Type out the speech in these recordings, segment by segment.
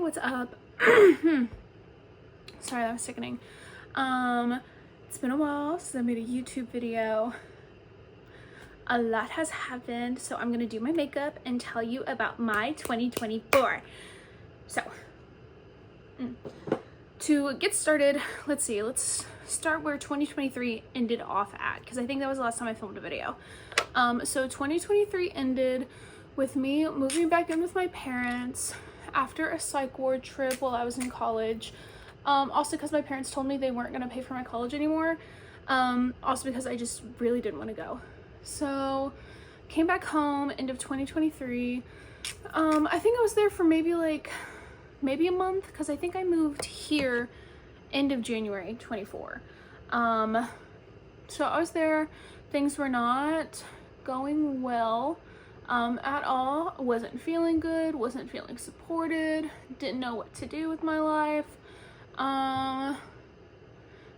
what's up? Sorry, that was sickening. It's been a while since I made a YouTube video. A lot has happened, so I'm gonna do my makeup and tell you about my 2024. So, to get started, let's start where 2023 ended off at, because I think that was the last time I filmed a video. So 2023 ended with me moving back in with my parents after a psych ward trip while I was in college. Also because my parents told me they weren't gonna pay for my college anymore. Also because I just really didn't want to go. So came back home end of 2023. I think I was there for maybe a month, because I think I moved here end of January 24. So I was there. Things were not going well at all. Wasn't feeling good, wasn't feeling supported, didn't know what to do with my life.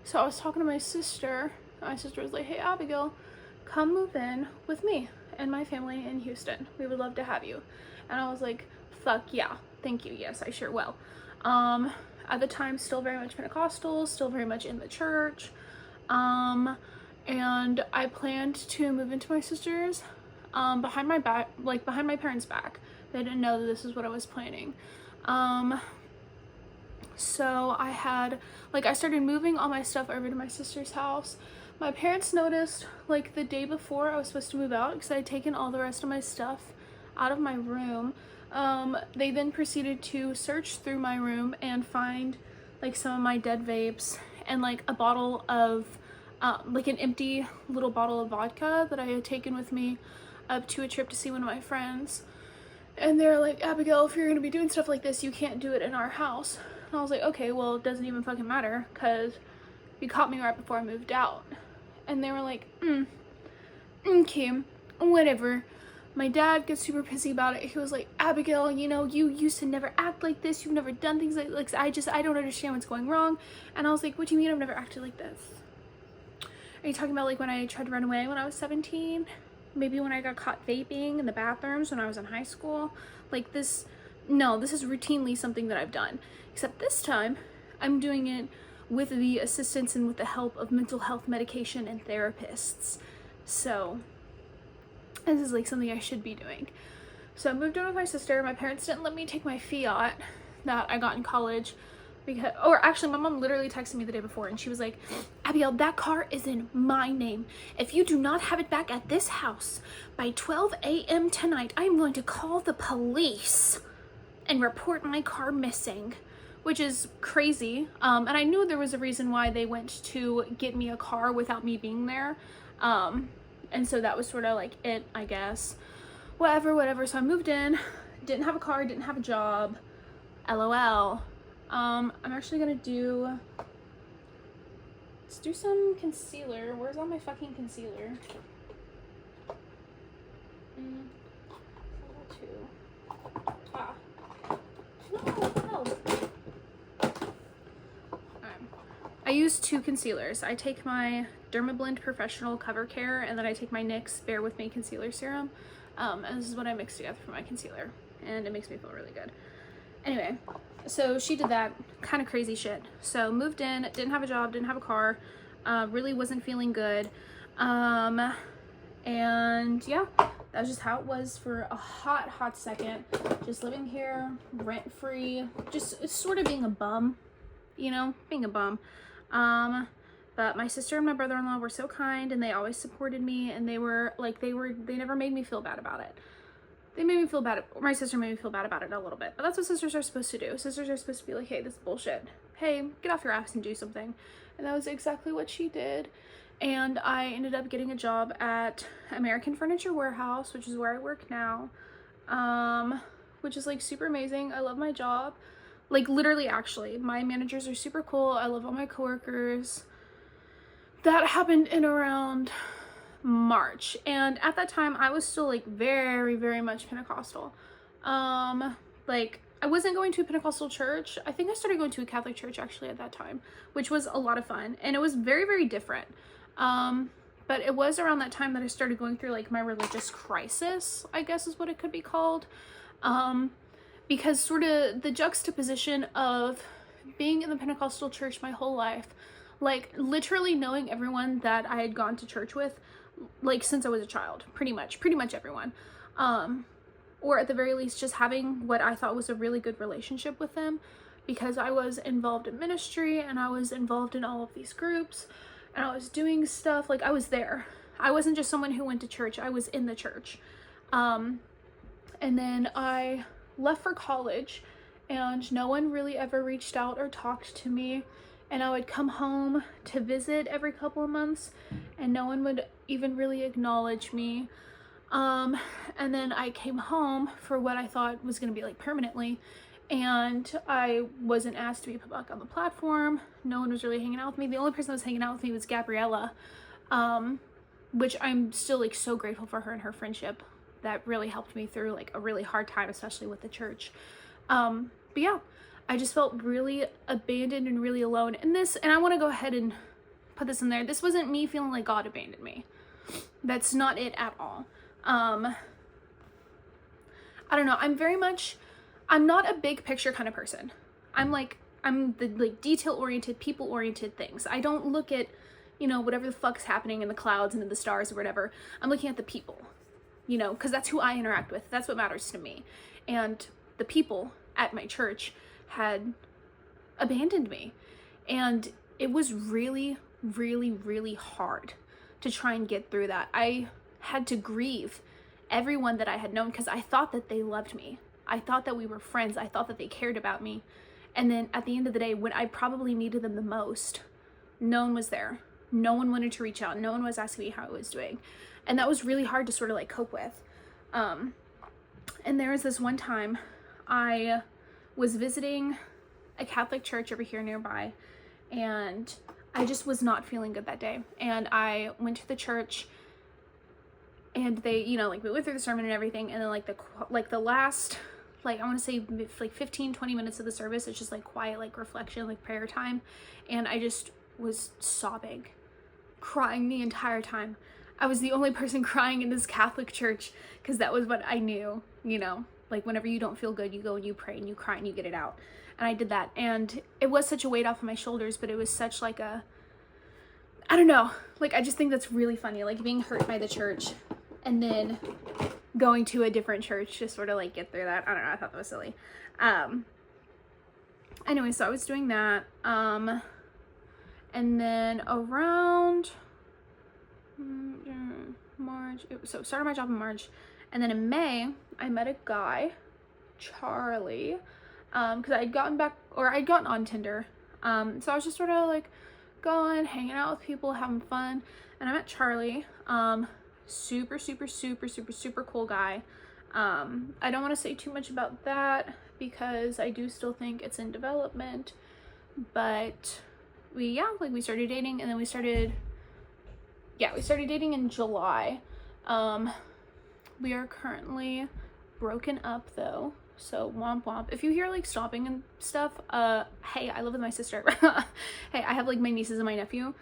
So I was talking to my sister. My sister was like, hey Abigail, come move in with me and my family in Houston. We would love to have you. And I was like, fuck yeah, thank you, yes, I sure will. At the time, still very much Pentecostal, still very much in the church. And I planned to move into my sister's behind my back, behind my parents' back. They didn't know that this is what I was planning. So I started moving all my stuff over to my sister's house. My parents noticed the day before I was supposed to move out, because I had taken all the rest of my stuff out of my room. They then proceeded to search through my room and find some of my dead vapes and a bottle of an empty little bottle of vodka that I had taken with me up to a trip to see one of my friends. And they're like, Abigail, if you're gonna be doing stuff like this, you can't do it in our house. And I was like, okay, well, it doesn't even fucking matter, because you caught me right before I moved out. And they were like, okay, whatever. My dad gets super pissy about it. He was like, Abigail, you used to never act like this. You've never done things like I don't understand what's going wrong. And I was like, what do you mean I've never acted like this? Are you talking about when I tried to run away when I was 17? Maybe when I got caught vaping in the bathrooms when I was in high school? No, this is routinely something that I've done. Except this time, I'm doing it with the assistance and with the help of mental health medication and therapists. So this is something I should be doing. So I moved in with my sister. My parents didn't let me take my Fiat that I got in college, or actually my mom literally texted me the day before and she was like, Abigail, that car is in my name. If you do not have it back at this house by 12 a.m. tonight, I am going to call the police and report my car missing. Which is crazy. And I knew there was a reason why they went to get me a car without me being there. And so that was sort of it, I guess. Whatever. So I moved in, didn't have a car, didn't have a job. LOL. I'm actually gonna let's do some concealer. Where's all my fucking concealer? No. I use two concealers. I take my Dermablend Professional Cover Care, and then I take my NYX Bear With Me Concealer Serum. And this is what I mix together for my concealer, and it makes me feel really good. Anyway, so she did that kind of crazy shit. So moved in, didn't have a job, didn't have a car, really wasn't feeling good. And yeah, that was just how it was for a hot second. Just living here, rent-free, just sort of being a bum, being a bum. But my sister and my brother-in-law were so kind, and they always supported me, and they never made me feel bad about it. They made me feel bad, my sister made me feel bad about it a little bit, but that's what sisters are supposed to do. Sisters are supposed to be like, hey, this is bullshit. Hey, get off your ass and do something. And that was exactly what she did. And I ended up getting a job at American Furniture Warehouse, which is where I work now. Which is super amazing. I love my job. Literally, actually, my managers are super cool. I love all my coworkers. That happened in around March, and at that time I was still very, very much Pentecostal. I wasn't going to a Pentecostal church. I think I started going to a Catholic church actually at that time, which was a lot of fun, and it was very, very different. But it was around that time that I started going through my religious crisis, I guess is what it could be called. because sort of the juxtaposition of being in the Pentecostal church my whole life, like literally knowing everyone that I had gone to church with, like since I was a child, pretty much everyone, or at the very least just having what I thought was a really good relationship with them, because I was involved in ministry and I was involved in all of these groups and I was doing stuff, like I was there. I wasn't just someone who went to church, I was in the church. And then I left for college and no one really ever reached out or talked to me, and I would come home to visit every couple of months and no one would even really acknowledge me. And then I came home for what I thought was going to be like permanently, and I wasn't asked to be put back on the platform. No one was really hanging out with me. The only person that was hanging out with me was Gabriella, which I'm still like so grateful for her and her friendship. That really helped me through like a really hard time, especially with the church. But yeah, I just felt really abandoned and really alone in this. And I want to go ahead and put this in there. This wasn't me feeling like God abandoned me. That's not it at all. I don't know. I'm not a big picture kind of person. I'm the like detail oriented, people oriented things. I don't look at, you know, whatever the fuck's happening in the clouds and in the stars or whatever. I'm looking at the people, you know, because that's who I interact with. That's what matters to me. And the people at my church had abandoned me. And it was really, really, really hard to try and get through that. I had to grieve everyone that I had known because I thought that they loved me. I thought that we were friends. I thought that they cared about me. And then at the end of the day, when I probably needed them the most, no one was there. No one wanted to reach out. No one was asking me how I was doing. And that was really hard to sort of like cope with. And there was this one time I was visiting a Catholic church over here nearby, and I just was not feeling good that day. And I went to the church, and they, you know, like we went through the sermon and everything, and then like the last, like I want to say like 15-20 minutes of the service, it's just like quiet, like reflection, like prayer time. And I just was sobbing, crying the entire time. I was the only person crying in this Catholic church because that was what I knew, you know, like whenever you don't feel good, you go and you pray and you cry and you get it out. And I did that, and it was such a weight off of my shoulders, but it was such like a, I don't know, like I just think that's really funny, like being hurt by the church and then going to a different church to sort of like get through that. I don't know, I thought that was silly. Anyway, so I was doing that, and then around March, so started my job in March, and then in May I met a guy, Charlie, because I'd gotten on Tinder, so I was just sort of like going, hanging out with people, having fun, and I met Charlie. Super cool guy. I don't want to say too much about that because I do still think it's in development, but we started dating, and then we started dating in July. We are currently broken up though, so womp womp. If you hear like stopping and stuff, hey, I live with my sister. Hey, I have like my nieces and my nephew,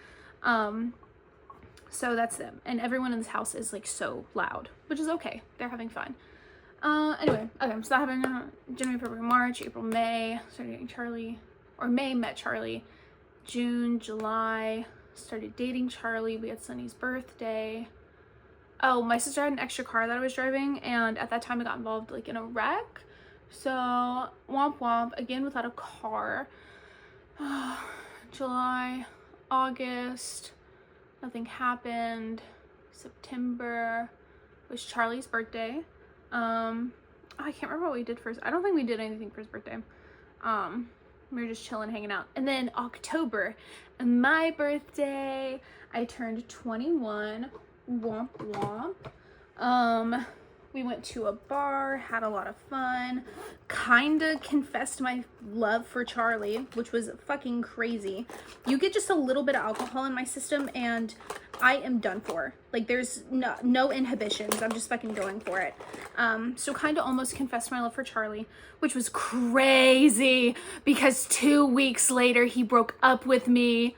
so that's them, and everyone in this house is like so loud, which is okay, they're having fun. Anyway, okay, so that happened in January, February, March, April, May, started dating Charlie, or May met Charlie, June, July, started dating Charlie, we had Sunny's birthday. Oh, my sister had an extra car that I was driving, and at that time I got involved like in a wreck, so womp womp, again without a car. July, August, nothing happened. September was Charlie's birthday. I can't remember what we did first. I don't think we did anything for his birthday. We were just chilling, hanging out. And then October, my birthday, I turned 21. Womp womp. We went to a bar, had a lot of fun, kinda confessed my love for Charlie, which was fucking crazy. You get just a little bit of alcohol in my system and I am done for. Like there's no inhibitions. I'm just fucking going for it. So kinda almost confessed my love for Charlie, which was crazy because 2 weeks later he broke up with me.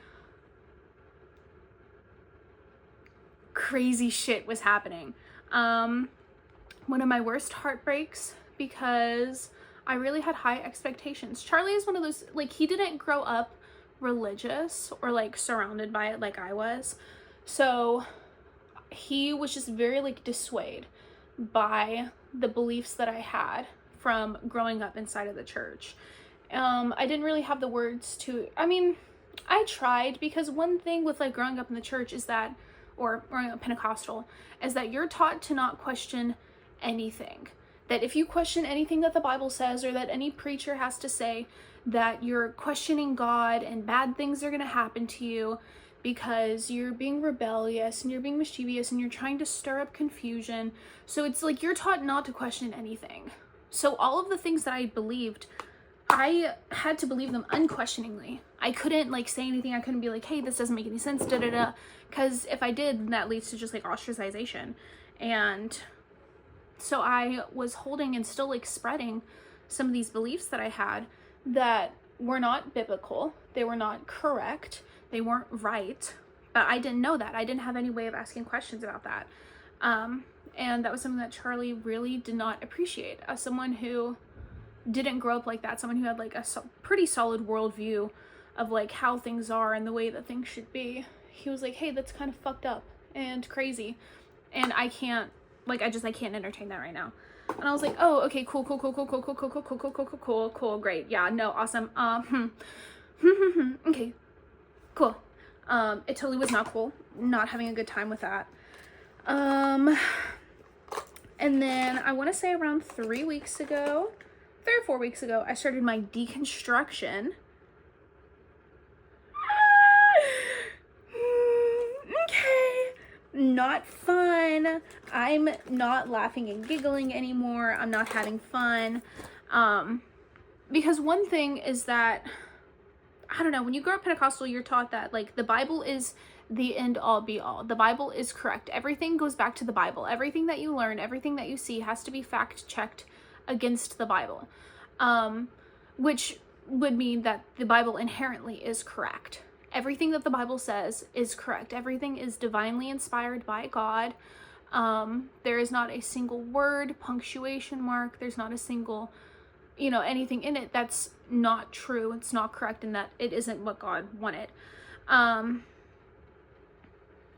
Crazy shit was happening. One of my worst heartbreaks because I really had high expectations. Charlie is one of those, like, he didn't grow up religious or like surrounded by it like I was. So he was just very like dissuaded by the beliefs that I had from growing up inside of the church. I didn't really have the words to, I mean, I tried, because one thing with like growing up in the church is that, or growing up Pentecostal, is that you're taught to not question anything. That if you question anything that the Bible says or that any preacher has to say, that you're questioning God and bad things are going to happen to you because you're being rebellious and you're being mischievous and you're trying to stir up confusion. So it's like you're taught not to question anything. So all of the things that I believed, I had to believe them unquestioningly. I couldn't like say anything. I couldn't be like, hey, this doesn't make any sense, da da da. Because if I did, then that leads to just like ostracization. And so I was holding and still like spreading some of these beliefs that I had that were not biblical. They were not correct. They weren't right. But I didn't know that. I didn't have any way of asking questions about that. And that was something that Charlie really did not appreciate. As someone who didn't grow up like that, someone who had like a pretty solid worldview of like how things are and the way that things should be, he was like, hey, that's kind of fucked up and crazy. And I can't, like, I can't entertain that right now. And I was like, oh, okay, cool, great, yeah, no, awesome, okay, cool. It totally was not cool, not having a good time with that. And then I want to say around 3 or 4 weeks ago, I started my deconstruction. Not fun. I'm not laughing and giggling anymore. I'm not having fun. Because one thing is that, I don't know, when you grow up Pentecostal, you're taught that like the Bible is the end all be all. The Bible is correct. Everything goes back to the Bible. Everything that you learn, everything that you see has to be fact checked against the Bible. Which would mean that the Bible inherently is correct. Everything that the Bible says is correct. Everything is divinely inspired by God. There is not a single word, punctuation mark. There's not a single, anything in it that's not true. It's not correct, and that it isn't what God wanted.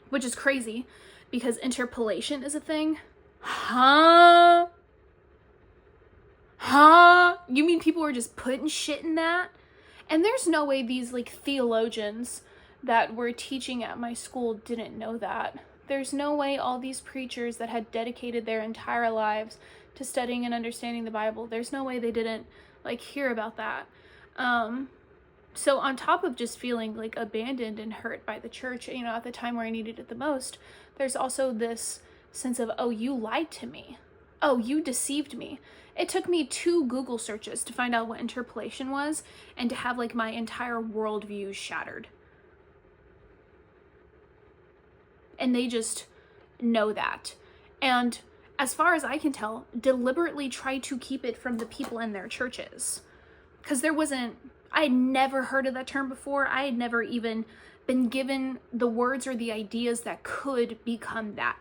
Which is crazy, because interpolation is a thing. Huh? You mean people were just putting shit in that? And there's no way these like theologians that were teaching at my school didn't know that. There's no way all these preachers that had dedicated their entire lives to studying and understanding the Bible, there's no way they didn't like hear about that. So on top of just feeling like abandoned and hurt by the church, at the time where I needed it the most, there's also this sense of, oh, you lied to me. Oh, you deceived me. It took me 2 Google searches to find out what interpolation was and to have like my entire worldview shattered. And they just know that. And as far as I can tell, deliberately try to keep it from the people in their churches. Because I had never heard of that term before. I had never even been given the words or the ideas that could become that,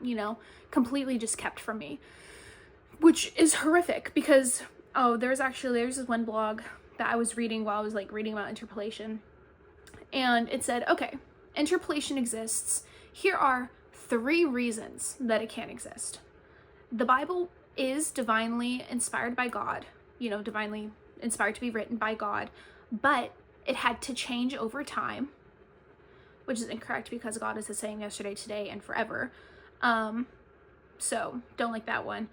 completely just kept from me. Which is horrific, because, there's this one blog that I was reading while I was like reading about interpolation. And it said, okay, interpolation exists. Here are 3 reasons that it can't exist. The Bible is divinely inspired by God, divinely inspired to be written by God, but it had to change over time, which is incorrect because God is the same yesterday, today, and forever. So don't like that one.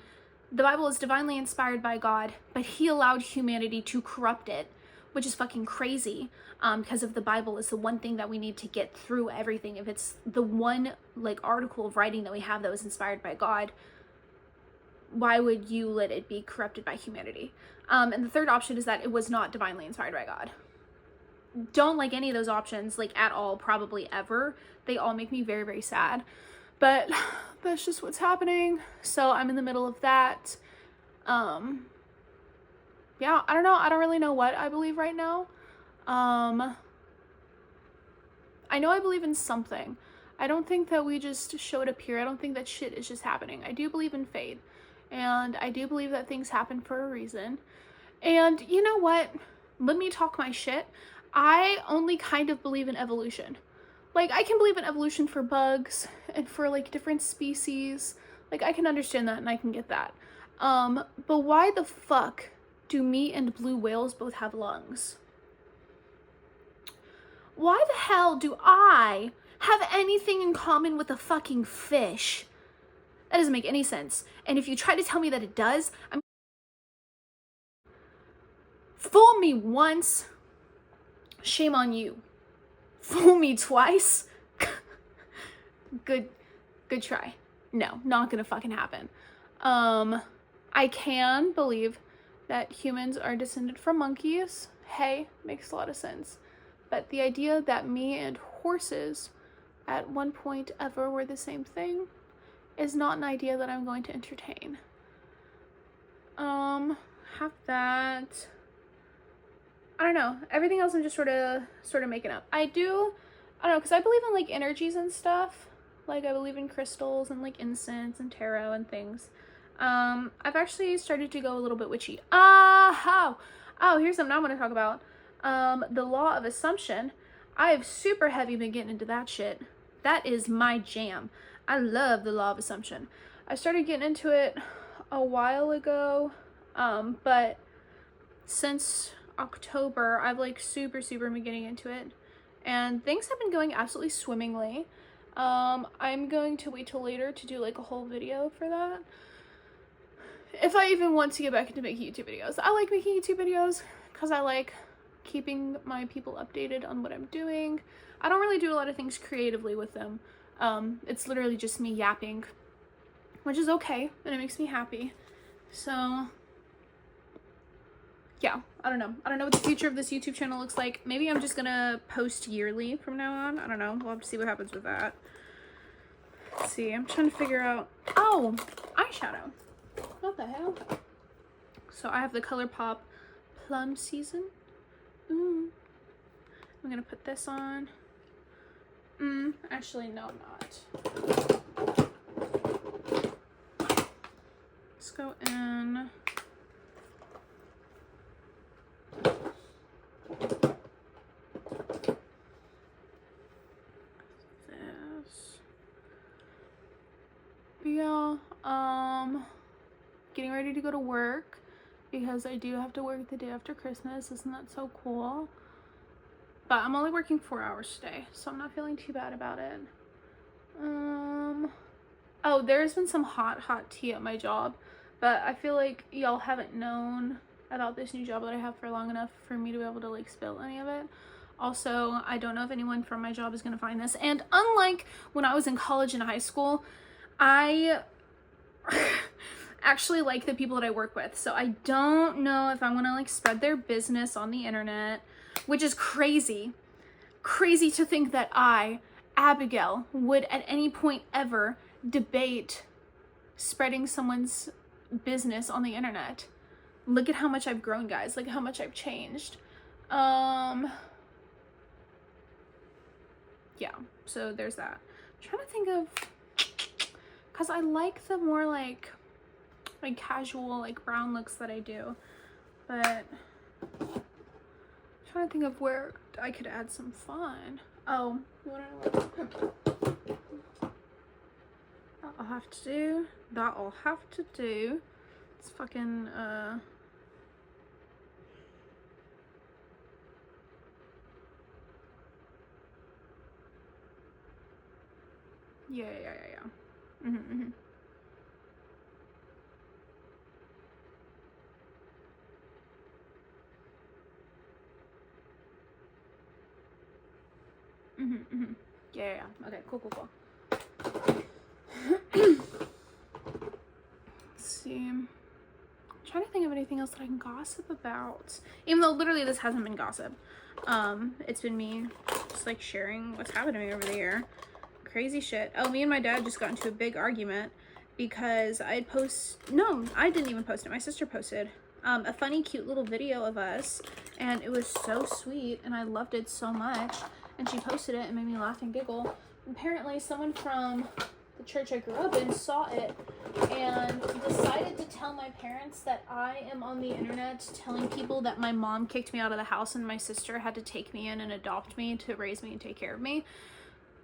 The Bible is divinely inspired by God, but he allowed humanity to corrupt it, which is fucking crazy, because if the Bible is the one thing that we need to get through everything, if it's the one like article of writing that we have that was inspired by God, why would you let it be corrupted by humanity? And the third option is that it was not divinely inspired by God. Don't like any of those options, like at all, probably ever. They all make me very, very sad. But that's just what's happening. So I'm in the middle of that. Yeah, I don't know. I don't really know what I believe right now. I know I believe in something. I don't think that we just showed up here. I don't think that shit is just happening. I do believe in fate. And I do believe that things happen for a reason. And you know what? Let me talk my shit. I only kind of believe in evolution. Like, I can believe in evolution for bugs and for, like, different species. Like, I can understand that and I can get that. But why the fuck do me and blue whales both have lungs? Why the hell do I have anything in common with a fucking fish? That doesn't make any sense. And if you try to tell me that it does, fool me once, shame on you. Fool me twice, good try. No, not gonna fucking happen. I can believe that humans are descended from monkeys. Hey, makes a lot of sense. But the idea that me and horses at one point ever were the same thing is not an idea that I'm going to entertain. Have that. I don't know. Everything else I'm just sort of making up. I don't know, because I believe in, like, energies and stuff. Like, I believe in crystals and, like, incense and tarot and things. I've actually started to go a little bit witchy. Oh, here's something I'm going to talk about. The law of assumption. I've super heavy been getting into that shit. That is my jam. I love the law of assumption. I started getting into it a while ago, but since October, I've, like, super been getting into it, and things have been going absolutely swimmingly. I'm going to wait till later to do, like, a whole video for that, if I even want to get back into making YouTube videos. I like making YouTube videos because I like keeping my people updated on what I'm doing. I don't really do a lot of things creatively with them. It's literally just me yapping, which is okay, and it makes me happy. So yeah, I don't know what the future of this YouTube channel looks like. Maybe I'm just gonna post yearly from now on. I don't know. We'll have to see what happens with that. Let's see, I'm trying to figure out, oh, eyeshadow. What the hell? So I have the ColourPop Plum Season. Ooh. I'm gonna put this on. Actually, no, I'm not. Let's go in. This. But yeah, getting ready to go to work because I do have to work the day after Christmas. Isn't that so cool? But I'm only working 4 hours today, so I'm not feeling too bad about it. Oh, there's been some hot tea at my job, but I feel like y'all haven't known about this new job that I have for long enough for me to be able to, like, spill any of it. Also, I don't know if anyone from my job is gonna find this, and unlike when I was in college and high school, I actually like the people that I work with, so I don't know if I'm gonna, like, spread their business on the internet, which is crazy to think that I, Abigail, would at any point ever debate spreading someone's business on the internet. Look at how much I've grown, guys. Look at how much I've changed. Yeah, so there's that. I'm trying to think of, because I like the more like casual, like, brown looks that I do, but I'm trying to think of where I could add some fun. Oh, what do I like? That'll have to do. It's fucking, yeah. Yeah. Okay, cool. Let's see. I'm trying to think of anything else that I can gossip about. Even though literally this hasn't been gossip. It's been me just, like, sharing what's happened to me over the year. Crazy shit. Oh, me and my dad just got into a big argument because I didn't even post it. My sister posted a funny, cute little video of us, and it was so sweet, and I loved it so much. And she posted it and made me laugh and giggle. Apparently, someone from the church I grew up in saw it and decided to tell my parents that I am on the internet telling people that my mom kicked me out of the house and my sister had to take me in and adopt me to raise me and take care of me,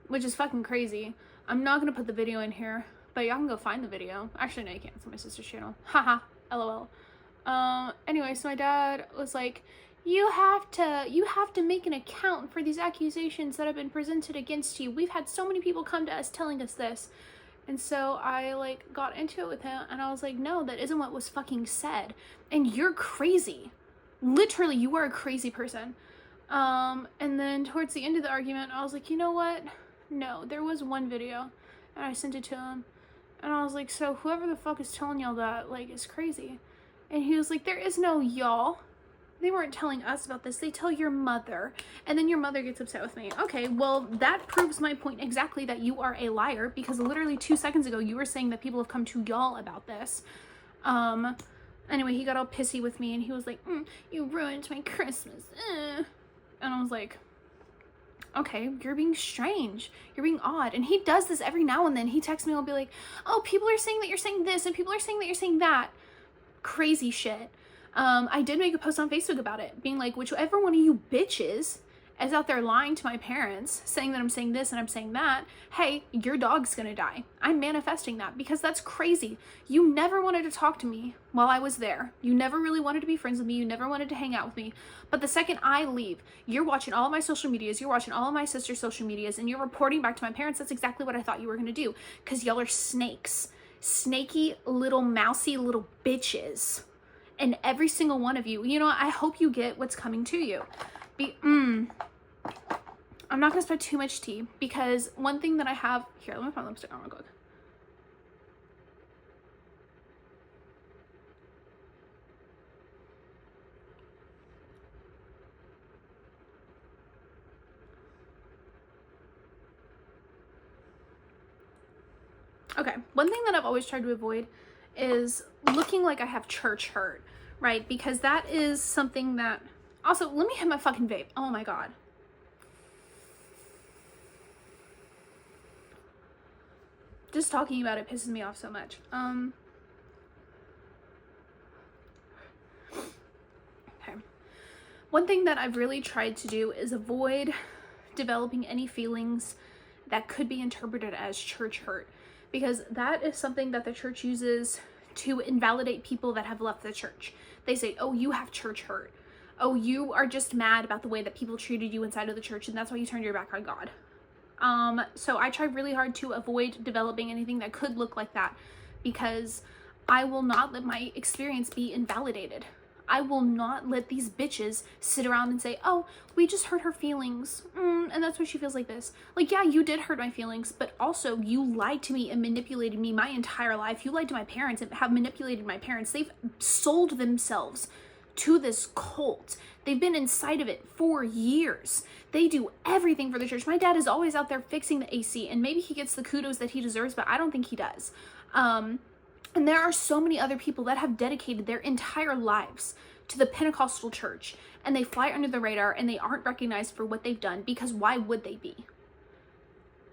which is fucking crazy. I'm not gonna put the video in here, but y'all can go find the video. Actually, no, you can't. It's on my sister's channel. Haha, lol. Anyway, so my dad was like, you have to make an account for these accusations that have been presented against you. We've had so many people come to us telling us this. And so I like got into it with him and I was like, no, that isn't what was fucking said. And you're crazy. Literally, you are a crazy person. And then towards the end of the argument, I was like, you know what? No, there was one video and I sent it to him. And I was like, so whoever the fuck is telling y'all that, like, is crazy. And he was like, there is no y'all. They weren't telling us about this. They tell your mother. And then your mother gets upset with me. Okay, well, that proves my point exactly that you are a liar, because literally 2 seconds ago, you were saying that people have come to y'all about this. Anyway, he got all pissy with me and he was like, you ruined my Christmas. And I was like, okay, you're being strange. You're being odd. And he does this every now and then. He texts me and will be like, oh, people are saying that you're saying this and people are saying that you're saying that. Crazy shit. I did make a post on Facebook about it, being like, whichever one of you bitches is out there lying to my parents, saying that I'm saying this and I'm saying that, hey, your dog's gonna die. I'm manifesting that because that's crazy. You never wanted to talk to me while I was there. You never really wanted to be friends with me. You never wanted to hang out with me. But the second I leave, you're watching all of my social medias, you're watching all of my sister's social medias, and you're reporting back to my parents. That's exactly what I thought you were gonna do, because y'all are snakes. Snaky little mousy little bitches. And every single one of you, you know, I hope you get what's coming to you. I'm not gonna spend too much tea, because one thing that I have here, let me put my lipstick on real quick. Okay, one thing that I've always tried to avoid is looking like I have church hurt, right? Because that is something that, also, let me hit my fucking vape. Oh my God. Just talking about it pisses me off so much. Okay. One thing that I've really tried to do is avoid developing any feelings that could be interpreted as church hurt, because that is something that the church uses to invalidate people that have left the church. They say, oh, you have church hurt. Oh, you are just mad about the way that people treated you inside of the church, and that's why you turned your back on God. So I try really hard to avoid developing anything that could look like that, because I will not let my experience be invalidated. I will not let these bitches sit around and say, oh, we just hurt her feelings, and that's why she feels like this. Like, yeah, you did hurt my feelings, but also you lied to me and manipulated me my entire life. You lied to my parents and have manipulated my parents. They've sold themselves to this cult. They've been inside of it for years. They do everything for the church. My dad is always out there fixing the AC, and maybe he gets the kudos that he deserves, but I don't think he does. And there are so many other people that have dedicated their entire lives to the Pentecostal church, and they fly under the radar and they aren't recognized for what they've done, because why would they be?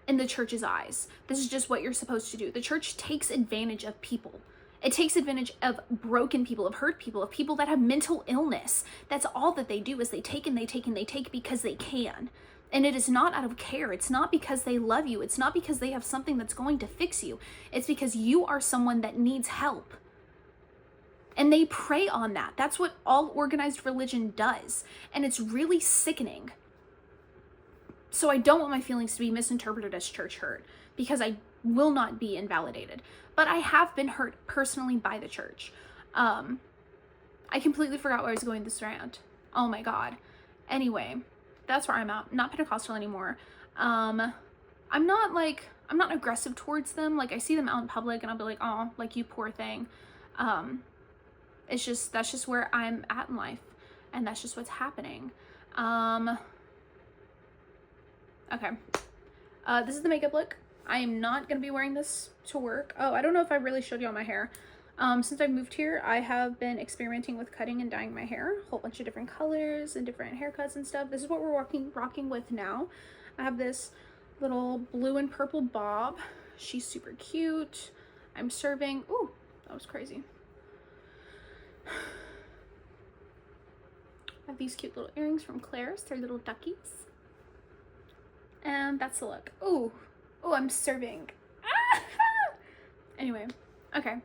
In the church's eyes, this is just what you're supposed to do. The church takes advantage of people. It takes advantage of broken people, of hurt people, of people that have mental illness. That's all that they do, is they take and they take and they take because they can. And it is not out of care. It's not because they love you. It's not because they have something that's going to fix you. It's because you are someone that needs help. And they prey on that. That's what all organized religion does. And it's really sickening. So I don't want my feelings to be misinterpreted as church hurt, because I will not be invalidated. But I have been hurt personally by the church. I completely forgot where I was going this rant. Oh my God. Anyway, that's where I'm at. I'm not Pentecostal anymore. I'm not aggressive towards them. Like, I see them out in public and I'll be like, oh, like, you poor thing. That's just where I'm at in life, and that's just what's happening. Okay. This is the makeup look. I am not going to be wearing this to work. Oh, I don't know if I really showed you all my hair. Since I moved here, I have been experimenting with cutting and dyeing my hair. A whole bunch of different colors and different haircuts and stuff. This is what we're rocking with now. I have this little blue and purple bob She's super cute. I'm serving. Ooh, that was crazy. I have these cute little earrings from Claire's. They're little duckies. And that's the look. Ooh, oh, I'm serving. Anyway, okay.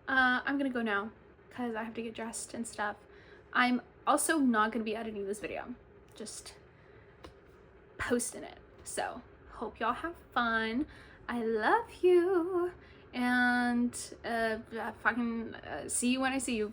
I'm gonna go now because I have to get dressed and stuff. I'm also not gonna be editing this video, just posting it. So hope y'all have fun. I love you, and fucking see you when I see you.